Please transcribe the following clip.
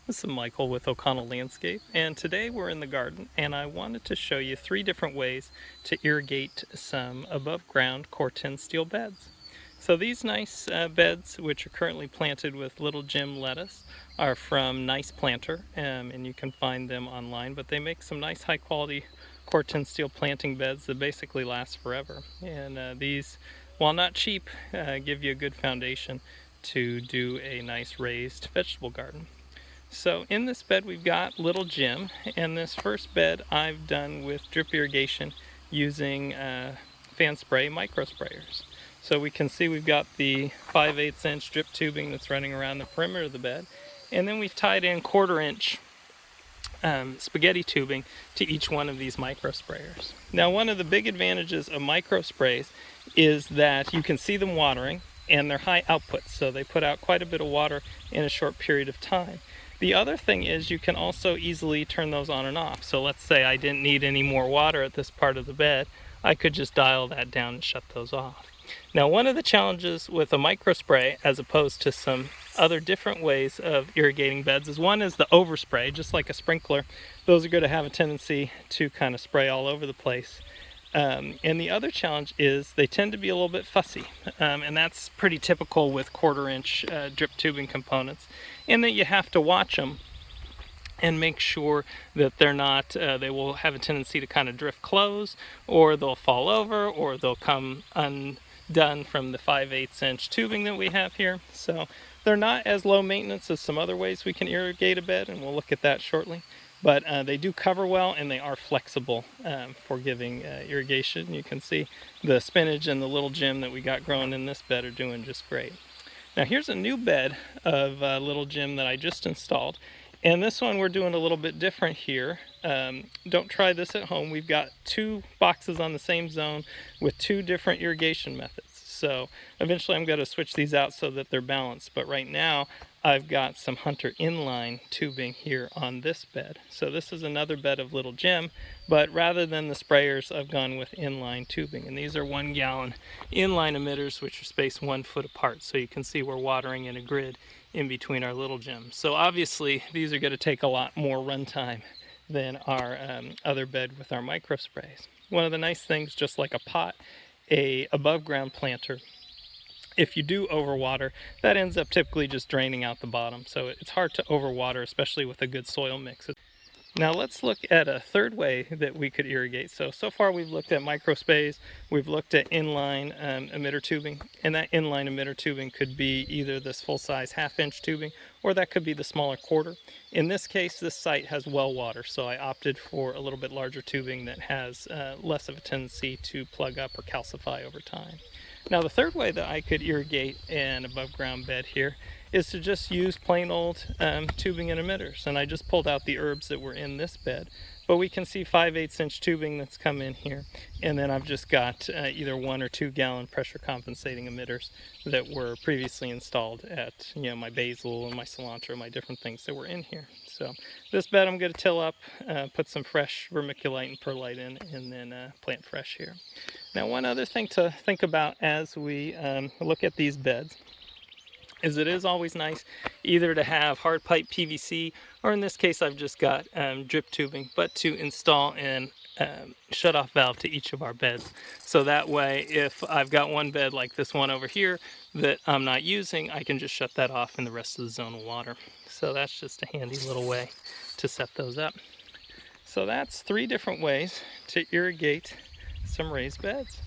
This is Michael with O'Connell Landscape, and today we're in the garden and I wanted to show you 3 different ways to irrigate some above ground corten steel beds. So these nice beds, which are currently planted with Little Jim lettuce, are from Nice Planter, and you can find them online, but they make some nice high quality corten steel planting beds that basically last forever. And these, while not cheap, give you a good foundation to do a nice raised vegetable garden. So in this bed we've got Little Jim, and this first bed I've done with drip irrigation using fan spray micro sprayers. So we can see we've got the 5/8 inch drip tubing that's running around the perimeter of the bed, and then we've tied in 1/4 inch spaghetti tubing to each one of these micro sprayers. Now, one of the big advantages of micro sprays is that you can see them watering, and they're high output, so they put out quite a bit of water in a short period of time. The other thing is you can also easily turn those on and off. So let's say I didn't need any more water at this part of the bed, I could just dial that down and shut those off. Now, one of the challenges with a micro spray as opposed to some other different ways of irrigating beds is one is the overspray, just like a sprinkler. Those are going to have a tendency to kind of spray all over the place. And the other challenge is they tend to be a little bit fussy, and that's pretty typical with 1/4 inch drip tubing components, in that you have to watch them and make sure that they're not, they will have a tendency to kind of drift close, or they'll fall over, or they'll come undone from the 5/8 inch tubing that we have here. So they're not as low maintenance as some other ways we can irrigate a bed, and we'll look at that shortly. But they do cover well, and they are flexible for giving irrigation. You can see the spinach and the Little Jim that we got growing in this bed are doing just great. Now here's a new bed of Little Jim that I just installed. And this one we're doing a little bit different here. Don't try this at home. We've got 2 boxes on the same zone with 2 different irrigation methods. So eventually I'm going to switch these out so that they're balanced. But right now I've got some Hunter inline tubing here on this bed. So this is another bed of Little Jim, but rather than the sprayers, I've gone with inline tubing. And these are 1 gallon inline emitters, which are spaced 1 foot apart. So you can see we're watering in a grid in between our Little Jims. So obviously these are going to take a lot more runtime than our other bed with our micro sprays. One of the nice things, just like a pot, a above ground planter, if you do overwater, that ends up typically just draining out the bottom. So it's hard to overwater, especially with a good soil mix. Now let's look at a third way that we could irrigate. So far we've looked at micro sprays, we've looked at inline emitter tubing, and that inline emitter tubing could be either this full-size 1/2 inch tubing, or that could be the smaller 1/4. In this case, this site has well water, so I opted for a little bit larger tubing that has less of a tendency to plug up or calcify over time. Now the third way that I could irrigate an above ground bed here is to just use plain old tubing and emitters. And I just pulled out the herbs that were in this bed, but we can see 5/8 inch tubing that's come in here. And then I've just got either 1 or 2 gallon pressure compensating emitters that were previously installed at, you know, my basil and my cilantro, my different things that were in here. So this bed I'm going to till up, put some fresh vermiculite and perlite in, and then plant fresh here. Now one other thing to think about as we look at these beds is it is always nice either to have hard pipe PVC, or in this case I've just got drip tubing, but to install an shut-off valve to each of our beds. So that way, if I've got one bed like this one over here that I'm not using, I can just shut that off and the rest of the zone will water. So that's just a handy little way to set those up. So that's 3 different ways to irrigate some raised beds.